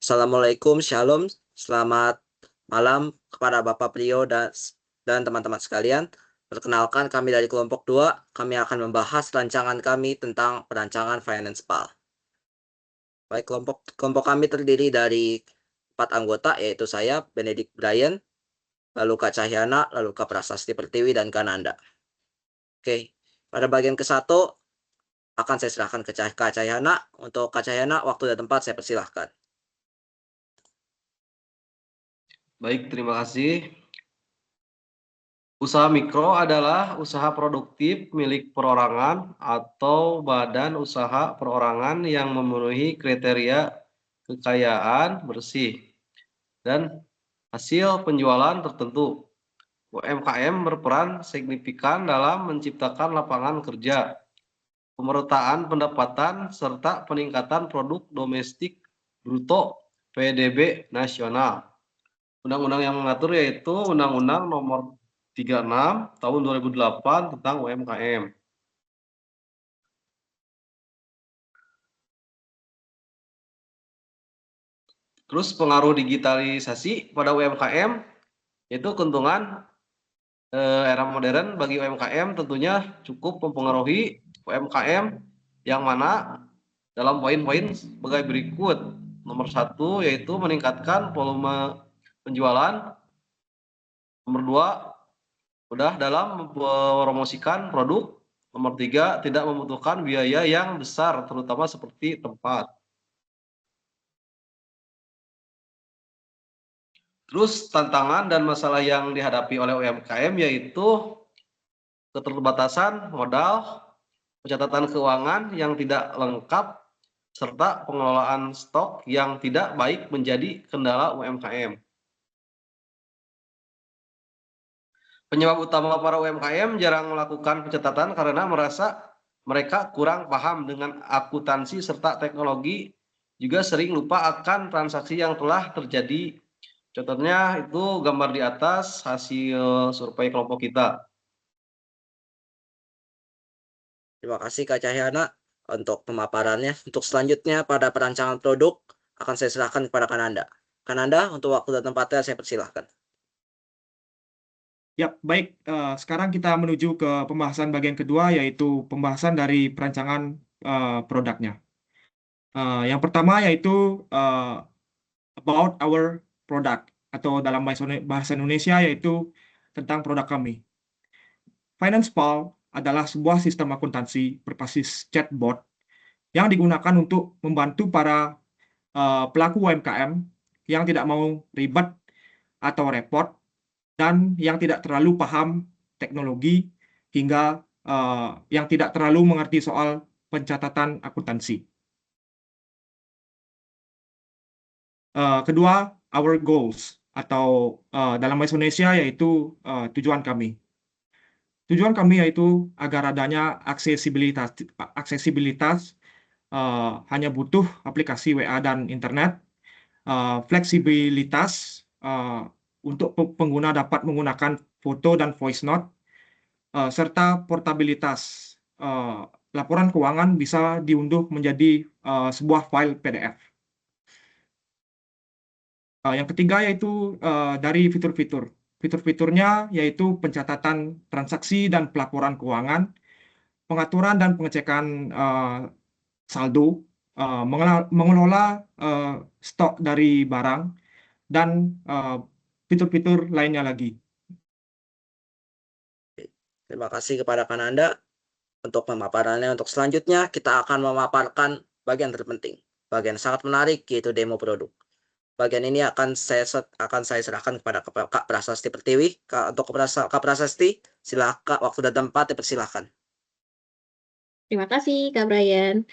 Assalamualaikum, shalom, selamat malam kepada Bapak Prio dan teman-teman sekalian. Perkenalkan kami dari kelompok 2, kami akan membahas rancangan kami tentang perancangan finance PAL. Baik, kelompok kami terdiri dari 4 anggota, yaitu saya, Benedict Brian, lalu Kak Cahyana, lalu Kak Prasasti Pertiwi, dan Kananda. Oke, pada bagian ke-1 akan saya serahkan ke Kak Cahyana. Untuk Kak Cahyana, waktu dan tempat saya persilahkan. Baik, terima kasih. Usaha mikro adalah usaha produktif milik perorangan atau badan usaha perorangan yang memenuhi kriteria kekayaan bersih dan hasil penjualan tertentu. UMKM berperan signifikan dalam menciptakan lapangan kerja, pemerataan pendapatan, serta peningkatan produk domestik bruto PDB nasional. Undang-undang yang mengatur yaitu Undang-Undang Nomor 36 Tahun 2008 tentang UMKM. Terus pengaruh digitalisasi pada UMKM yaitu keuntungan era modern bagi UMKM tentunya cukup mempengaruhi UMKM yang mana dalam poin-poin sebagai berikut. Nomor 1 yaitu meningkatkan volume penjualan. Nomor 2, mudah dalam mempromosikan produk. Nomor 3, tidak membutuhkan biaya yang besar, terutama seperti tempat. Terus tantangan dan masalah yang dihadapi oleh UMKM yaitu keterbatasan modal, pencatatan keuangan yang tidak lengkap, serta pengelolaan stok yang tidak baik menjadi kendala UMKM. Penyebab utama para UMKM jarang melakukan pencatatan karena merasa mereka kurang paham dengan akuntansi serta teknologi, juga sering lupa akan transaksi yang telah terjadi. Contohnya itu gambar di atas hasil survei kelompok kita. Terima kasih Kak Cahyana untuk pemaparannya. Untuk selanjutnya pada perancangan produk akan saya serahkan kepada Kananda. Kananda, untuk waktu dan tempatnya saya persilahkan. Ya, baik. Sekarang kita menuju ke pembahasan bagian kedua, yaitu pembahasan dari perancangan produknya. Yang pertama yaitu about our product, atau dalam bahasa Indonesia yaitu tentang produk kami. Finance PAL adalah sebuah sistem akuntansi berbasis chatbot yang digunakan untuk membantu para pelaku UMKM yang tidak mau ribet atau repot dan yang tidak terlalu paham teknologi hingga yang tidak terlalu mengerti soal pencatatan akuntansi. Kedua, our goals atau dalam bahasa Indonesia yaitu tujuan kami. Tujuan kami yaitu agar adanya aksesibilitas hanya butuh aplikasi WA dan internet, fleksibilitas untuk pengguna dapat menggunakan foto dan voice note, serta portabilitas. Laporan keuangan bisa diunduh menjadi sebuah file PDF. Yang ketiga yaitu dari fitur-fitur. Fitur-fiturnya yaitu pencatatan transaksi dan pelaporan keuangan, pengaturan dan pengecekan saldo, mengelola stok dari barang, dan fitur-fitur lainnya lagi. Terima kasih kepada Kananda untuk pemaparannya. Untuk selanjutnya kita akan memaparkan bagian terpenting, bagian sangat menarik yaitu demo produk. Bagian ini akan saya serahkan kepada Kak Prasasti Pertiwi. Untuk Kak Prasasti, silakan waktu dan tempat dipersilahkan. Terima kasih Kak Brian.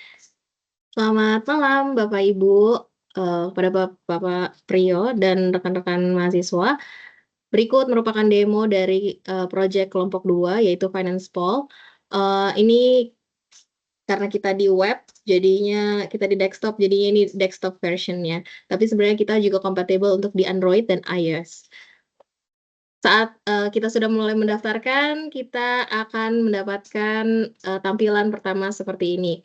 Selamat malam Bapak Ibu, kepada Bapak Prio dan rekan-rekan mahasiswa. Berikut merupakan demo dari proyek kelompok 2 yaitu Finance PAL. Ini karena kita di web, jadinya kita di desktop, jadinya ini desktop versionnya. Tapi sebenarnya kita juga compatible untuk di Android dan iOS. Saat kita sudah mulai mendaftarkan, kita akan mendapatkan tampilan pertama seperti ini.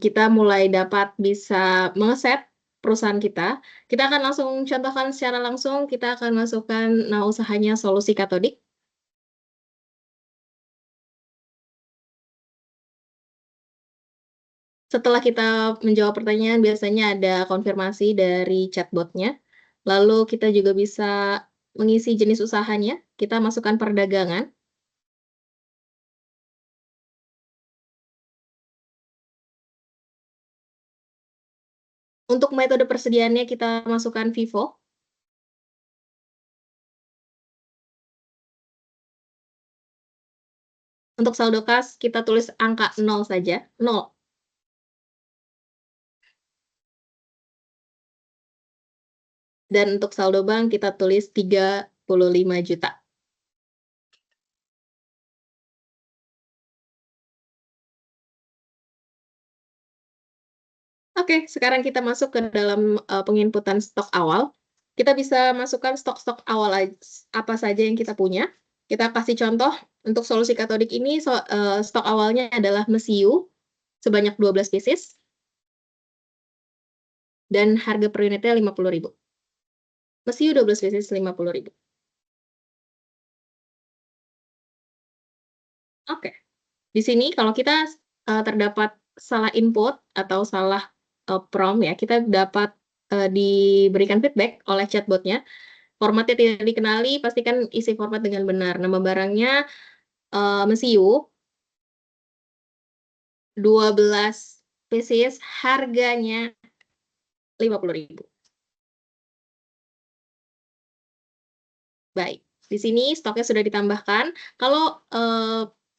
kita mulai dapat bisa mengeset perusahaan kita. Kita akan langsung contohkan secara langsung, kita akan masukkan usahanya Solusi Katodik. Setelah kita menjawab pertanyaan, biasanya ada konfirmasi dari chatbotnya. Lalu kita juga bisa mengisi jenis usahanya. Kita masukkan perdagangan. Untuk metode persediaannya kita masukkan Vivo. Untuk saldo kas kita tulis angka 0 saja, 0. Dan untuk saldo bank kita tulis 35 juta. Oke, sekarang kita masuk ke dalam penginputan stok awal. Kita bisa masukkan stok-stok awal apa saja yang kita punya. Kita kasih contoh, untuk Solusi Katodik ini stok awalnya adalah mesiu sebanyak 12 pieces. Dan harga per unitnya 50.000. Mesiu 12 pieces 50.000. Oke. Di sini kalau kita terdapat salah input atau salah prompt ya, kita dapat diberikan feedback oleh chatbotnya. Formatnya tidak dikenali, pastikan isi format dengan benar. Nama barangnya mesiu 12 pieces, harganya 50.000. Baik, di sini stoknya sudah ditambahkan. Kalau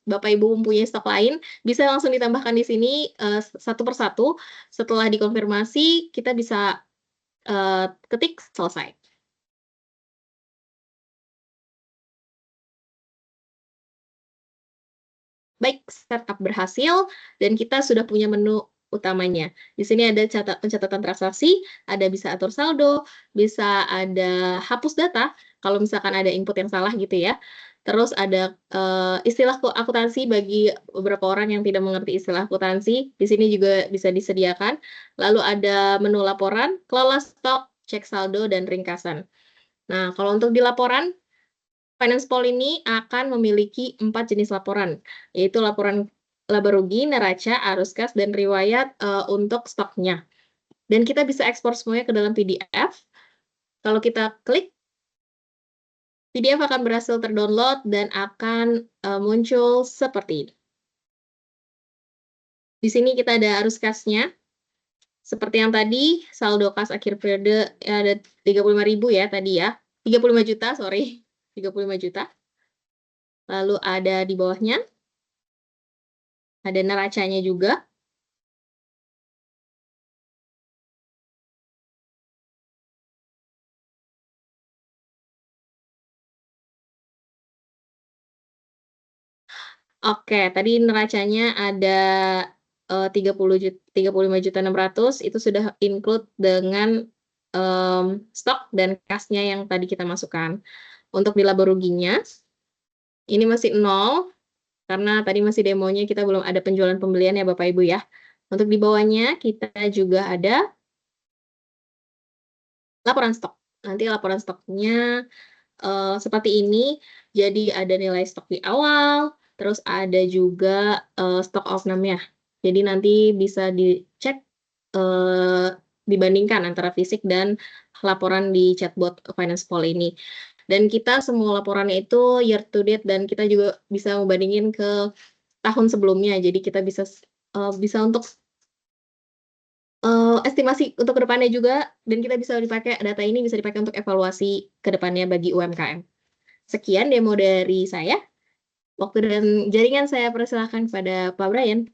Bapak Ibu mempunyai stok lain, bisa langsung ditambahkan di sini satu persatu. Setelah dikonfirmasi, kita bisa ketik selesai. Baik, setup berhasil dan kita sudah punya menu utamanya. Di sini ada pencatatan transaksi, ada bisa atur saldo, bisa ada hapus data kalau misalkan ada input yang salah gitu ya. Terus ada istilah akuntansi bagi beberapa orang yang tidak mengerti istilah akuntansi, di sini juga bisa disediakan. Lalu ada menu laporan, kelola stok, cek saldo, dan ringkasan. Nah, kalau untuk di laporan, Finance Pol ini akan memiliki 4 jenis laporan, yaitu laporan laba rugi, neraca, arus kas, dan riwayat untuk stoknya. Dan kita bisa ekspor semuanya ke dalam PDF. Kalau kita klik, PDF akan berhasil terdownload dan akan muncul seperti ini. Di sini kita ada arus kasnya. Seperti yang tadi, saldo kas akhir periode ada 35.000 ya tadi ya. 35 juta, sorry. 35 juta. Lalu ada di bawahnya, ada neracanya juga. Oke, tadi neracanya ada 35.600.000, itu sudah include dengan stok dan kasnya yang tadi kita masukkan. Untuk di laba ruginya, ini masih 0, karena tadi masih demonya, kita belum ada penjualan pembelian ya Bapak Ibu ya. Untuk di bawahnya, kita juga ada laporan stok. Nanti laporan stoknya seperti ini, jadi ada nilai stok di awal, terus ada juga stok outname-nya. Jadi nanti bisa dicek dibandingkan antara fisik dan laporan di chatbot Finance Pol ini. Dan kita semua laporannya itu year to date dan kita juga bisa membandingin ke tahun sebelumnya. Jadi kita bisa untuk estimasi untuk kedepannya juga, dan kita bisa dipakai, data ini bisa dipakai untuk evaluasi kedepannya bagi UMKM. Sekian demo dari saya. Waktu dan jaringan saya persilahkan kepada Pak Brian.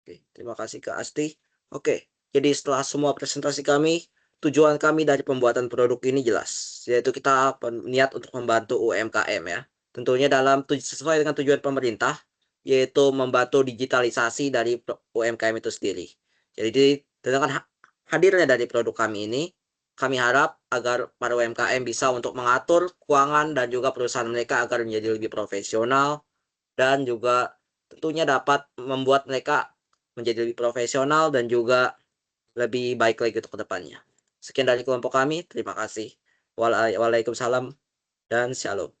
Oke, terima kasih Kak Asti. Oke, jadi setelah semua presentasi kami, tujuan kami dari pembuatan produk ini jelas, yaitu kita niat untuk membantu UMKM ya. Tentunya sesuai dengan tujuan pemerintah, yaitu membantu digitalisasi dari UMKM itu sendiri. Jadi dengan hadirnya dari produk kami ini, kami harap agar para UMKM bisa untuk mengatur keuangan dan juga perusahaan mereka agar menjadi lebih profesional dan juga tentunya dapat membuat mereka menjadi lebih profesional dan juga lebih baik lagi untuk kedepannya. Sekian dari kelompok kami, terima kasih. Waalaikumsalam dan shalom.